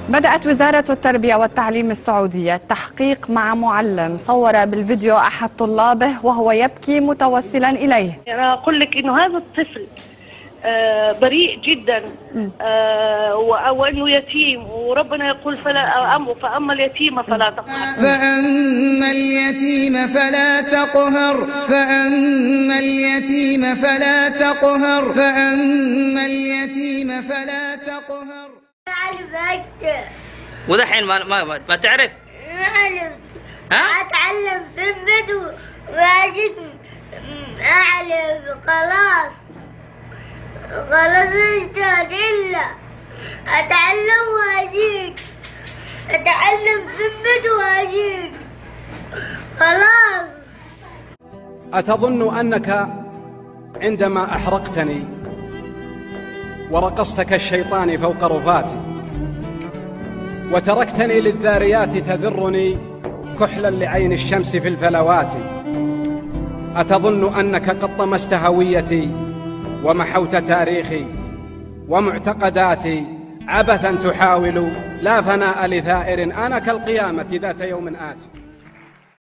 بدأت وزارة التربية والتعليم السعودية التحقيق مع معلم صور بالفيديو أحد طلابه وهو يبكي متوسلا إليه. أنا أقول لك إنه هذا الطفل بريء جدا، وأنه يتيم، وربنا يقول فأما اليتيم فلا تقهر. فأما اليتيم فلا تقهر، فأما اليتيم فلا تقهر، فأما اليتيم فلا تقهر. أعرف أكتب. ودحين ما تعرف؟ ما علمت. أتعلم في البدو وأجد أعلم. خلاص اشتغل إلا أتعلم وأجيك. أتعلم في البدو وأجيك. خلاص. أتظن أنك عندما أحرقتني ورقصت كالشيطان فوق رفاتي وتركتني للذاريات تذرني كحلا لعين الشمس في الفلوات، أتظن أنك قد طمست هويتي ومحوت تاريخي ومعتقداتي عبثا تحاول لا فناء لثائر، أنا كالقيامة ذات يوم آتي.